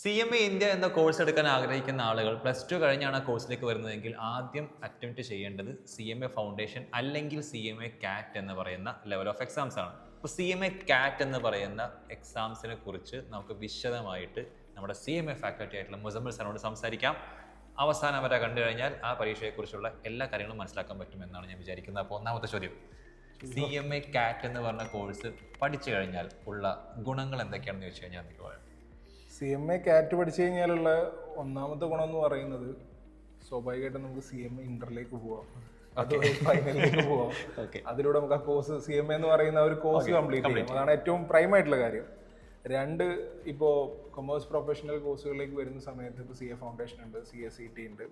CMA India എന്ന course എടുക്കാൻ ആഗ്രഹിക്കുന്ന ആളുകൾ +2 കഴിഞ്ഞാണ് ആ കോഴ്സിലേക്ക് വരുന്നതെങ്കിൽ ആദ്യം അറ്റംപ്റ്റ് ചെയ്യേണ്ടത് CMA ഫൗണ്ടേഷൻ അല്ലെങ്കിൽ CMA CAT എന്ന് പറയുന്ന ലെവൽ ഓഫ് എക്സാംസ് ആണ്. അപ്പോൾ CMA CAT എന്ന് പറയുന്ന എക്സാംസിനെ കുറിച്ച് നമുക്ക് വിശദമായിട്ട് നമ്മുടെ CMA ഫാക്കൽറ്റി ആയിട്ടുള്ള മുസമ്മിൽ സാറിനോട് സംസാരിക്കാം. അവസാനം വരെ കണ്ടു കഴിഞ്ഞാൽ ആ പരീക്ഷയെക്കുറിച്ചുള്ള എല്ലാ കാര്യങ്ങളും മനസ്സിലാക്കാൻ പറ്റുമെന്നാണ് ഞാൻ വിചാരിക്കുന്നത്. അപ്പോൾ ഒന്നാമത്തെ ചോദ്യം, CMA CAT എന്ന് പറഞ്ഞ കോഴ്സ് പഠിച്ചു കഴിഞ്ഞാൽ ഉള്ള ഗുണങ്ങൾ എന്തൊക്കെയാണെന്ന് ചോദിച്ചു കഴിഞ്ഞാൽ എനിക്ക് പറയാം. CMA CAT പഠിച്ചു കഴിഞ്ഞാലുള്ള ഒന്നാമത്തെ ഗുണം എന്ന് പറയുന്നത് സ്വാഭാവികമായിട്ടും നമുക്ക് CMA ഇന്ററിലേക്ക് പോവാം, അത് ഫൈനലിലേക്ക് പോവാം. അതിലൂടെ നമുക്ക് ആ കോഴ്സ് CMA എന്ന് പറയുന്ന ഒരു കോഴ്സ് കംപ്ലീറ്റ് ചെയ്യാം. അതാണ് ഏറ്റവും പ്രൈം ആയിട്ടുള്ള കാര്യം. രണ്ട്, ഇപ്പോൾ കൊമേഴ്സ് പ്രൊഫഷണൽ കോഴ്സുകളിലേക്ക് വരുന്ന സമയത്ത് ഇപ്പോൾ CA ഫൗണ്ടേഷൻ ഉണ്ട്, CACT ഉണ്ട്,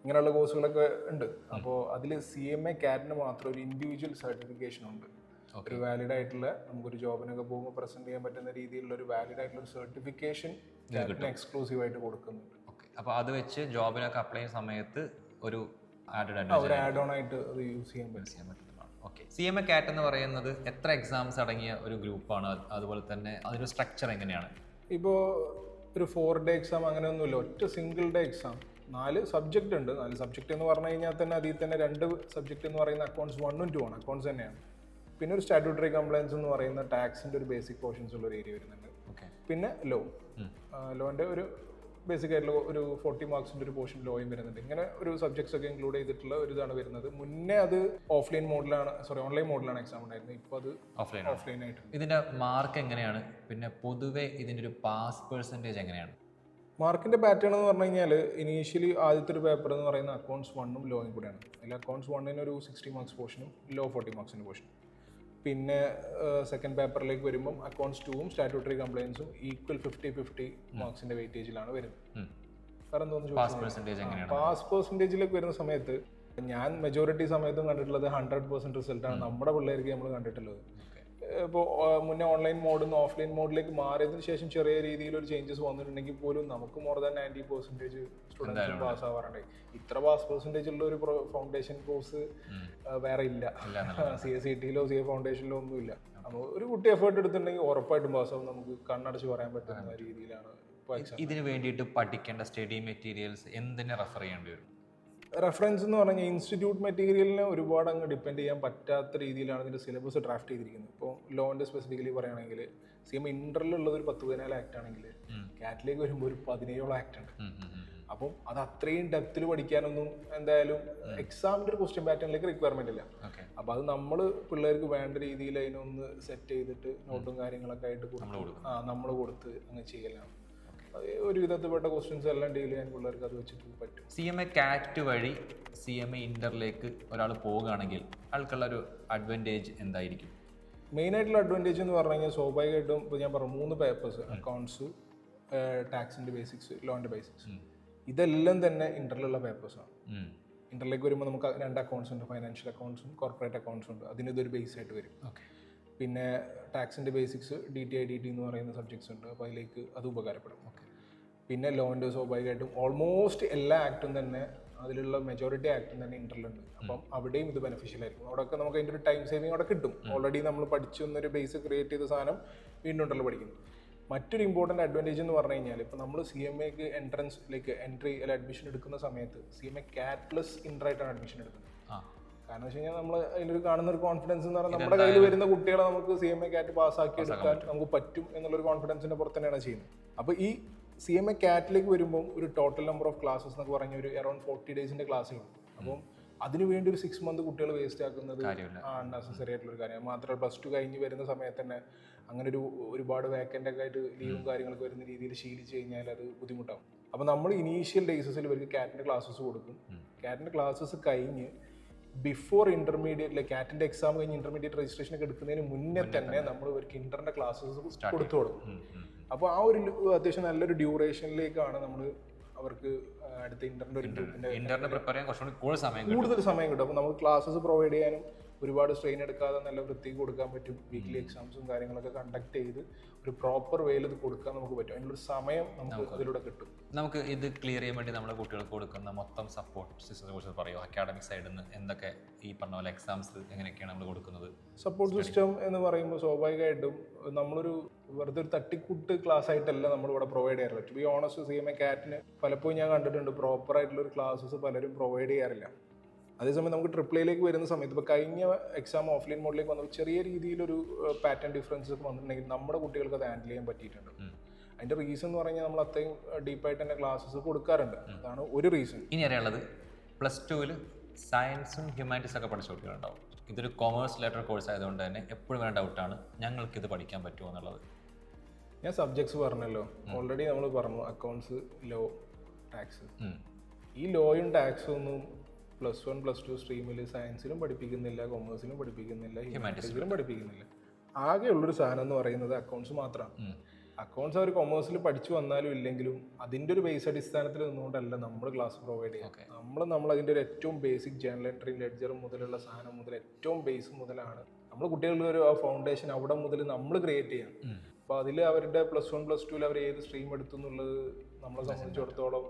ഇങ്ങനെയുള്ള കോഴ്സുകളൊക്കെ ഉണ്ട്. അപ്പോൾ അതിൽ CMA CAT മാത്രം ഒരു ഇൻഡിവിജ്വൽ സർട്ടിഫിക്കേഷൻ ഉണ്ട്. ഒരു വാലിഡ് ആയിട്ടുള്ള നമുക്കൊരു ജോബിനൊക്കെ പോകുമ്പോൾ പ്രസന്റ് ചെയ്യാൻ പറ്റുന്ന രീതിയിലുള്ള ഒരു വാലിഡ് ആയിട്ടുള്ള ഒരു സർട്ടിഫിക്കേഷൻ എക്സ്ക്ലൂസീവ് ആയിട്ട് കൊടുക്കുന്നുണ്ട്. അപ്പോൾ അത് വെച്ച് ജോബിനൊക്കെ അപ്ലൈ ചെയ്യുന്ന സമയത്ത് ഒരു ആഡ് ഓൺ ആയിട്ട് അത് യൂസ് ചെയ്യാൻ പറ്റുന്നതാണ്. ഓക്കെ, CMA CAT എന്ന് പറയുന്നത് എത്ര എക്സാംസ് അടങ്ങിയ ഒരു ഗ്രൂപ്പാണ്? അതുപോലെ തന്നെ അതിന്റെ സ്ട്രക്ചർ എങ്ങനെയാണ്? ഇപ്പോൾ ഒരു 4 ഡേ എക്സാം അങ്ങനെയൊന്നുമില്ല, ഒറ്റ സിംഗിൾ ഡേ എക്സാം. 4 സബ്ജക്റ്റ് ഉണ്ട്. 4 സബ്ജക്റ്റ് എന്ന് പറഞ്ഞു കഴിഞ്ഞാൽ തന്നെ അതിൽ തന്നെ 2 സബ്ജക്റ്റ് എന്ന് പറയുന്ന അക്കൗണ്ട്സ് 1ഉം 2 ആണ്, അക്കൗണ്ട്സ് തന്നെയാണ്. പിന്നെ ഒരു സ്റ്റാറ്റ്യൂട്ടറി കംപ്ലയൻസ് എന്ന് പറയുന്ന ടാക്സിന്റെ ഒരു ബേസിക് പോർഷൻസ് ഉള്ള ഒരു ഏരിയ വരുന്നുണ്ട്. പിന്നെ ലോന്റെ ഒരു ബേസിക് ആയിട്ടുള്ള ഒരു 40 മാർക്സിന്റെ ഒരു പോർഷൻ ലോയും വരുന്നുണ്ട്. ഇങ്ങനെ ഒരു സബ്ജക്ട്സ് ഒക്കെ ഇൻക്ലൂഡ് ചെയ്തിട്ടുള്ള ഒരു ഇതാണ് വരുന്നത്. മുന്നേ അത് ഓൺലൈൻ മോഡിലാണ് എക്സാം ഉണ്ടായിരുന്നത്. ഇപ്പോൾ അത് ഓഫ്ലൈൻ ആയിട്ട്. ഇതിന്റെ മാർക്ക് എങ്ങനെയാണ്? പിന്നെ പൊതുവെ ഇതിന്റെ ഒരു പാസ് പെർസെന്റേജ് എങ്ങനെയാണ്? മാർക്കിന്റെ പാറ്റേൺ എന്ന് പറഞ്ഞു കഴിഞ്ഞാൽ ഇനീഷ്യലി ആദ്യത്തെ ഒരു പേപ്പർ എന്ന് പറയുന്ന അക്കൗണ്ട്സ് 1ഉം ലോയും കൂടെയാണ്. അതിൽ അക്കൗണ്ട്സ് 1ന് ഒരു 60 മാർക്സ് പോർഷനും ലോ 40 മാർക്സിന്റെ പോർഷനും. പിന്നെ സെക്കൻഡ് പേപ്പറിലേക്ക് വരുമ്പം അക്കൗണ്ട്സ് 2ഉം സ്റ്റാറ്റ്യൂട്ടറി കംപ്ലയൻസും ഈക്വൽ 50-50 മാർക്സിന്റെ വെയിറ്റേജിലാണ് വരുന്നത്. വേറെ എന്തോന്ന് ചോദിച്ചാൽ പാസ് പെർസെന്റേജിലേക്ക് വരുന്ന സമയത്ത് ഞാൻ മെജോറിറ്റി സമയത്തും കണ്ടിട്ടുള്ളത് 100% റിസൾട്ടാണ് നമ്മുടെ പിള്ളേർക്ക് നമ്മൾ കണ്ടിട്ടുള്ളത്. ഇപ്പോൾ മുന്നേ ഓൺലൈൻ മോഡിൽ നിന്ന് ഓഫ്ലൈൻ മോഡിലേക്ക് മാറിയതിനു ശേഷം ചെറിയ രീതിയിൽ ഒരു ചേഞ്ചസ് വന്നിട്ടുണ്ടെങ്കിൽ പോലും നമുക്ക് മോർ ദാൻ 90% സ്റ്റുഡൻസ് പാസ് ആവാറുണ്ട്. ഇത്ര പാസ് പെർസെന്റേജ് ഉള്ള ഒരു ഫൗണ്ടേഷൻ കോഴ്സ് വേറെ ഇല്ല. CACTയിലോ CA ഫൗണ്ടേഷനിലോ ഒന്നുമില്ല. നമ്മൾ ഒരു കുട്ടി എഫേർട്ട് എടുത്തിട്ടുണ്ടെങ്കിൽ ഉറപ്പായിട്ടും പാസ്സാവും. നമുക്ക് കണ്ണടച്ച് പറയാൻ പറ്റുന്ന രീതിയിലാണ്. ഇതിന് വേണ്ടിയിട്ട് പഠിക്കേണ്ട സ്റ്റഡി മെറ്റീരിയൽസ് എന്തിനെ റെഫർ ചെയ്യേണ്ടി വരും? റെഫറൻസ് എന്ന് പറഞ്ഞാൽ ഇൻസ്റ്റിറ്റ്യൂട്ട് മെറ്റീരിയലിനെ ഒരുപാട് അങ്ങ് ഡിപ്പെൻഡ് ചെയ്യാൻ പറ്റാത്ത രീതിയിലാണ് ഇതിൻ്റെ സിലബസ് ഡ്രാഫ്റ്റ് ചെയ്തിരിക്കുന്നത്. ഇപ്പോൾ ലോൻ്റെ സ്പെസിഫിക്കലി പറയുകയാണെങ്കിൽ CMA ഇന്ററിലുള്ളത് ഒരു 10-14 ആക്ട് ആണെങ്കിൽ കാറ്റിലേക്ക് വരുമ്പോൾ ഒരു 17 ആക്ട് ഉണ്ട്. അപ്പം അത് അത്രയും ഡെപ്തിൽ പഠിക്കാനൊന്നും എന്തായാലും എക്സാമിൻ്റെ ഒരു ക്വസ്റ്റ്യൻ പാറ്റേണിലേക്ക് റിക്വയർമെന്റ് ഇല്ല. അപ്പം അത് നമ്മൾ പിള്ളേർക്ക് വേണ്ട രീതിയിൽ അതിനൊന്ന് സെറ്റ് ചെയ്തിട്ട് നോട്ടും കാര്യങ്ങളൊക്കെ ആയിട്ട് നമ്മൾ കൊടുത്ത് അങ്ങ് ചെയ്യലാണ്. ഒരു വിധത്തിൽപ്പെട്ട ക്വസ്റ്റ്യൻസ് എല്ലാം ഡീൽ ചെയ്യാൻ പിള്ളേർക്ക് അത് വെച്ചിട്ട് പറ്റും. CMA CAT വഴി CMA ഇന്ററിലേക്ക് ഒരാൾ പോവുകയാണെങ്കിൽ ആൾക്കുള്ള ഒരു അഡ്വാൻറ്റേജ് എന്തായിരിക്കും? മെയിൻ ആയിട്ടുള്ള അഡ്വാൻറ്റേജ് എന്ന് പറഞ്ഞു കഴിഞ്ഞാൽ സ്വാഭാവികമായിട്ടും ഇപ്പോൾ ഞാൻ പറഞ്ഞു 3 പേപ്പേഴ്സ്, അക്കൗണ്ട്സ്, ടാക്സിന്റെ ബേസിക്സ്, ലോന്റെ ബേസിക്സ്, ഇതെല്ലാം തന്നെ ഇന്ററിലുള്ള പേപ്പേഴ്സാണ്. ഇന്ററിലേക്ക് വരുമ്പോൾ നമുക്ക് 2 അക്കൗണ്ട്സ് ഉണ്ട്, ഫൈനാൻഷ്യൽ അക്കൗണ്ട്സും കോർപ്പറേറ്റ് അക്കൗണ്ട്സും ഉണ്ട്. അതിനിതൊരു ബേസ് ആയിട്ട് വരും. പിന്നെ ടാക്സിൻ്റെ ബേസിക്സ് DTI DT എന്ന് പറയുന്ന സബ്ജക്ട്സ് ഉണ്ട്. അപ്പോൾ അതിലേക്ക് അത് ഉപകാരപ്പെടും. പിന്നെ ലോൻ്റെ സ്വാഭാവികമായിട്ടും ഓൾമോസ്റ്റ് എല്ലാ ആക്ടും തന്നെ അതിലുള്ള മെജോറിറ്റി ആക്ടും തന്നെ ഇന്ററിലുണ്ട്. അപ്പം അവിടെയും ഇത് ബെനിഫിഷ്യൽ ആയിരിക്കും. അവിടെയൊക്കെ നമുക്ക് അതിൻ്റെ ഒരു ടൈം സേവിങ് അവിടെ കിട്ടും. ഓൾറെഡി നമ്മൾ പഠിച്ചു എന്നൊരു ബേസ് ക്രിയേറ്റ് ചെയ്ത സാധനം വീണ്ടും ഇന്ററിൽ പഠിക്കുന്നു. മറ്റൊരു ഇമ്പോർട്ടൻറ്റ് അഡ്വാൻറ്റേജ് എന്ന് പറഞ്ഞു കഴിഞ്ഞാൽ ഇപ്പോൾ നമ്മൾ CMAക്ക് എൻട്രി അല്ലെങ്കിൽ അഡ്മിഷൻ എടുക്കുന്ന സമയത്ത് CMA CAT പ്ലസ് ഇന്ററായിട്ടാണ് അഡ്മിഷൻ എടുക്കുന്നത്. കാരണം വെച്ച് കഴിഞ്ഞാൽ നമ്മൾ അതിലൊരു കാണുന്ന ഒരു കോൺഫിഡൻസ് എന്ന് പറഞ്ഞാൽ നമ്മുടെ കയ്യിൽ വരുന്ന കുട്ടികളെ നമുക്ക് CMA CAT പാസ്സാക്കി എടുക്കാൻ നമുക്ക് പറ്റും എന്നുള്ളൊരു കോൺഫിഡൻസിന്റെ പുറത്ത് തന്നെയാണ് ചെയ്യുന്നത്. അപ്പോൾ ഈ CMA CATലേക്ക് വരുമ്പോൾ ഒരു ടോട്ടൽ നമ്പർ ഓഫ് ക്ലാസ്സസ് എന്നൊക്കെ പറഞ്ഞ ഒരു അറൌണ്ട് 40 ഡേയ്സിന്റെ ക്ലാസ്സുകളുണ്ട്. അപ്പം അതിനുവേണ്ടി ഒരു 6 മന്ത് കുട്ടികൾ വേസ്റ്റ് ആക്കുന്നത് അൺനെസസറി ആയിട്ടുള്ള ഒരു കാര്യം. മാത്രമല്ല +2 കഴിഞ്ഞ് വരുന്ന സമയത്ത് തന്നെ അങ്ങനെ ഒരുപാട് വേക്കൻ്റ് ഒക്കെ ആയിട്ട് ലീവും കാര്യങ്ങളൊക്കെ വരുന്ന രീതിയിൽ ശീലിച്ച് കഴിഞ്ഞാൽ അത് ബുദ്ധിമുട്ടാവും. അപ്പോൾ നമ്മൾ ഇനീഷ്യൽ ഡേയ്സിൽ ഇവർക്ക് CATന്റെ ക്ലാസ്സസ് കൊടുക്കും. CATന്റെ ക്ലാസ്സസ് കഴിഞ്ഞ് ബിഫോർ ഇന്റർമീഡിയറ്റ് CATന്റെ എക്സാം കഴിഞ്ഞ് ഇന്റർമീഡിയറ്റ് രജിസ്ട്രേഷൻ ഒക്കെ എടുക്കുന്നതിന് മുന്നേ തന്നെ നമ്മൾ ഇവർക്ക് ഇന്ററിന്റെ ക്ലാസ്സസ് കൊടുത്തു കൊടുക്കും. അപ്പോൾ ആ ഒരു അത്യാവശ്യം നല്ലൊരു ഡ്യൂറേഷനിലേക്കാണ് നമ്മൾ അവർക്ക് അടുത്ത ഇന്ററിന്റെ കൂടുതൽ സമയം കിട്ടും. അപ്പോൾ നമുക്ക് ക്ലാസ്സസ് പ്രൊവൈഡ് ചെയ്യാനും ഒരുപാട് സ്ട്രെയിൻ എടുക്കാതെ നല്ല വൃത്തിക്ക് കൊടുക്കാൻ പറ്റും. വീക്ക്ലി എക്സാംസും കാര്യങ്ങളൊക്കെ കണ്ടക്ട് ചെയ്ത് ഒരു പ്രോപ്പർ വേയിൽ ഇത് കൊടുക്കാൻ നമുക്ക് പറ്റും. അതിനുള്ളൊരു സമയം നമുക്ക് അതിലൂടെ കിട്ടും. നമുക്ക് ഇത് ക്ലിയർ ചെയ്യാൻ വേണ്ടി നമ്മുടെ കുട്ടികൾക്ക് കൊടുക്കുന്ന മൊത്തം സപ്പോർട്ട് സിസ്റ്റത്തെ കുറിച്ച് പറയുമോ? അക്കാഡമിക് സൈഡിൽ നിന്ന് എന്തൊക്കെ ഈ പറഞ്ഞ പോലെ എക്സാംസ് എങ്ങനെയൊക്കെയാണ് നമ്മൾ കൊടുക്കുന്നത്? സപ്പോർട്ട് സിസ്റ്റം എന്ന് പറയുമ്പോൾ സ്വാഭാവികമായിട്ടും നമ്മളൊരു വെറുതെ ഒരു തട്ടിക്കൂട്ട് ക്ലാസ് ആയിട്ടല്ല നമ്മളിവിടെ പ്രൊവൈഡ് ചെയ്യാറില്ല. ടു ബി ഓണസ്റ്റ്, CMA CAT-ന് പലപ്പോഴും ഞാൻ കണ്ടിട്ടുണ്ട് പ്രോപ്പർ ആയിട്ടുള്ള ഒരു ക്ലാസ്സസ് പലരും പ്രൊവൈഡ് ചെയ്യാറില്ല. അതേസമയം നമുക്ക് ട്രിപ്പിളിലേക്ക് വരുന്ന സമയത്ത് ഇപ്പോൾ കഴിഞ്ഞ എക്സാം ഓഫ്ലൈൻ മോഡിലേക്ക് വന്നപ്പോൾ ചെറിയ രീതിയിലൊരു പാറ്റേൺ ഡിഫറൻസ് ഒക്കെ വന്നിട്ടുണ്ടെങ്കിൽ നമ്മുടെ കുട്ടികൾക്ക് അത് ഹാൻഡിൽ ചെയ്യാൻ പറ്റിയിട്ടുണ്ട്. അതിൻ്റെ റീസൺ എന്ന് പറഞ്ഞാൽ നമ്മൾ അത്രയും ഡീപ്പായിട്ട് തന്നെ ക്ലാസ്സസ് കൊടുക്കാറുണ്ട്. അതാണ് ഒരു റീസൺ. ഇനി അറിയാനുള്ളത്, +2-ൽ സയൻസും ഹ്യൂമാനിറ്റീസ് ഒക്കെ പഠിച്ച കുട്ടികളുണ്ടാവും. ഇതൊരു കൊമേഴ്സ് ലെറ്റർ കോഴ്സ് ആയതുകൊണ്ട് തന്നെ എപ്പോഴും വേണ്ട ഡൗട്ടാണ് ഞങ്ങൾക്കിത് പഠിക്കാൻ പറ്റുമോ എന്നുള്ളത്. ഞാൻ സബ്ജക്ട്സ് പറഞ്ഞല്ലോ, ഓൾറെഡി നമ്മൾ പറഞ്ഞു അക്കൗണ്ട്സ്, ലോ, ടാക്സ്. ഈ ലോയും ടാക്സും ഒന്നും +1 +2 സ്ട്രീമിൽ സയൻസിലും പഠിപ്പിക്കുന്നില്ല, കൊമേഴ്സിലും പഠിപ്പിക്കുന്നില്ല, ഹ്യൂമാനിറ്റീസിലും പഠിപ്പിക്കുന്നില്ല. ആകെയുള്ളൊരു സാധനം എന്ന് പറയുന്നത് അക്കൗണ്ട്സ് മാത്രമാണ്. അക്കൗണ്ട്സ് അവർ കൊമേഴ്സിൽ പഠിച്ചു വന്നാലും ഇല്ലെങ്കിലും അതിൻ്റെ ഒരു ബേസ് അടിസ്ഥാനത്തിൽ നിന്നുകൊണ്ടല്ല നമ്മൾ ക്ലാസ് പ്രൊവൈഡ് ചെയ്യുക. നമ്മൾ അതിൻ്റെ ഒരു ഏറ്റവും ബേസിക് ജേണൽ എൻട്രി, ലെഡ്ജർ മുതലുള്ള സാധനം മുതൽ ഏറ്റവും ബേസ് മുതലാണ് നമ്മൾ കുട്ടികളുടെ ഒരു ഫൗണ്ടേഷൻ അവിടെ മുതൽ നമ്മൾ ക്രിയേറ്റ് ചെയ്യാം. അപ്പോൾ അതിൽ അവരുടെ +1 +2 അവർ ഏത് സ്ട്രീം എടുത്തു എന്നുള്ളത് നമ്മളെ സംബന്ധിച്ചിടത്തോളം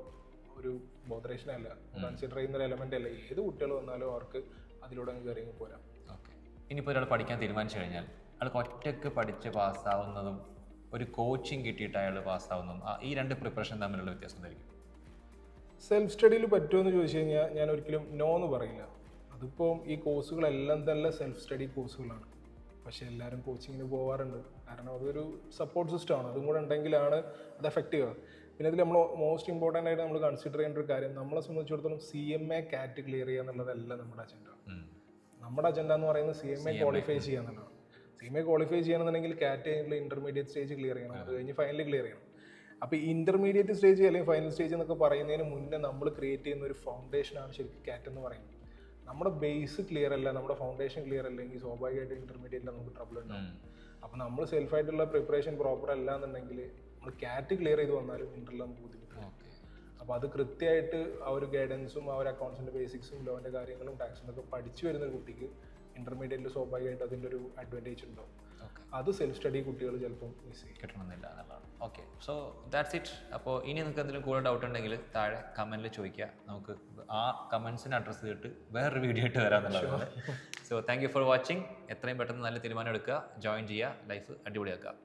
ഒരു ബോധറേഷൻ അല്ല, കൺസിഡർ ചെയ്യുന്ന ഒരു എലമെന്റ് അല്ല. ഏത് കുട്ടികൾ വന്നാലും അവർക്ക് അതിലൂടെ കയറി പോരാം. ഓക്കെ. ഇനിയിപ്പോൾ ഒരാൾ പഠിക്കാൻ തീരുമാനിച്ചു കഴിഞ്ഞാൽ അയാൾക്ക് ഒറ്റയ്ക്ക് പഠിച്ച് പാസ്സാവുന്നതും ഒരു കോച്ചിങ് കിട്ടിയിട്ട് അയാൾ പാസ്സാവുന്നതും ഈ രണ്ട് പ്രിപ്പറേഷൻ തമ്മിലുള്ള വ്യത്യാസം എന്തായിരിക്കും? സെൽഫ് സ്റ്റഡിയിൽ പറ്റുമോ എന്ന് ചോദിച്ചു കഴിഞ്ഞാൽ ഞാൻ ഒരിക്കലും നോ എന്ന് പറയില്ല. അതിപ്പോൾ ഈ കോഴ്സുകളെല്ലാം തന്നെ സെൽഫ് സ്റ്റഡി കോഴ്സുകളാണ്. പക്ഷേ എല്ലാവരും കോച്ചിങ്ങിന് പോകാറുണ്ട്. കാരണം അതൊരു സപ്പോർട്ട് സിസ്റ്റമാണ്. അതും കൂടെ ഉണ്ടെങ്കിലാണ് അത് എഫക്റ്റീവ്. പിന്നെ ഇതിൽ നമ്മൾ മോസ്റ്റ് ഇമ്പോർട്ടൻ്റ് ആയിട്ട് നമ്മൾ കൺസിഡർ ചെയ്യേണ്ട ഒരു കാര്യം, നമ്മളെ സംബന്ധിച്ചിടത്തോളം CMA CAT ക്ലിയർ ചെയ്യുക എന്നുള്ളതല്ല നമ്മുടെ അജണ്ട. നമ്മുടെ അജണ്ട എന്ന് പറയുന്നത് CMA ക്വാളിഫൈ ചെയ്യുക എന്നുള്ളതാണ്. CMA ക്വാളിഫൈ ചെയ്യണമെന്നുണ്ടെങ്കിൽ CAT കഴിഞ്ഞിട്ടുള്ള ഇന്റർമീഡിയറ്റ് സ്റ്റേജ് ക്ലിയർ ചെയ്യണം, അത് കഴിഞ്ഞ് ഫൈനൽ ക്ലിയർ ചെയ്യണം. അപ്പോൾ ഈ ഇന്റർമീഡിയറ്റ് സ്റ്റേജ് അല്ലെങ്കിൽ ഫൈനൽ സ്റ്റേജ് എന്നൊക്കെ പറയുന്നതിന് മുന്നേ നമ്മൾ ക്രിയേറ്റ് ചെയ്യുന്ന ഒരു ഫൗണ്ടേഷനാണ് ശരിക്കും CAT എന്ന് പറയുന്നത്. നമ്മുടെ ബേസ് ക്ലിയർ അല്ല, നമ്മുടെ ഫൗണ്ടേഷൻ ക്ലിയർ അല്ലെങ്കിൽ സ്വാഭാവികമായിട്ട് ഇന്റർമീഡിയറ്റിൽ നമുക്ക് ട്രബിൾ ഉണ്ടാവും. അപ്പോൾ നമ്മൾ സെൽഫായിട്ടുള്ള പ്രിപ്പറേഷൻ പ്രോപ്പർ അല്ല എന്നുണ്ടെങ്കിൽ നമ്മൾ CAT ക്ലിയർ ചെയ്ത് വന്നാലും ഇന്റർവ്യൂ നമുക്ക് ബുദ്ധിമുട്ടാണ്. അപ്പോൾ അത് കൃത്യമായിട്ട് ആ ഒരു ഗൈഡൻസും ആ ഒരു അക്കൗണ്ട്സിൻ്റെ ബേസിക്സും ലോൻ്റെ കാര്യങ്ങളും ടാക്സും ഒക്കെ പഠിച്ചു വരുന്ന ഒരു കുട്ടിക്ക് ഇന്റർമീഡിയറ്റിൽ സ്വാഭാവികമായിട്ട് അതിൻ്റെ ഒരു അഡ്വാൻറ്റേജ് ഉണ്ടാവും. അത് സെൽഫ് സ്റ്റഡി കുട്ടികൾ ചിലപ്പോൾ മിസ് ചെയ്യും, കിട്ടണമെന്നില്ല എന്നുള്ളതാണ്. Okay, so that's it. അപ്പോൾ ഇനി നിങ്ങൾക്ക് എന്തെങ്കിലും കൂടുതൽ ഡൗട്ട് ഉണ്ടെങ്കിൽ താഴെ കമൻറ്റിൽ ചോദിക്കുക. നമുക്ക് ആ കമൻസിന് അഡ്രസ്സ് ചെയ്തിട്ട് വേറൊരു വീഡിയോ ഇട്ട് തരാമെന്നുള്ളതാണ്. So thank you for watching. എത്രയും പെട്ടെന്ന് നല്ല തീരുമാനം എടുക്കുക, ജോയിൻ ചെയ്യുക, ലൈഫ് അടിപൊളിയാക്കുക.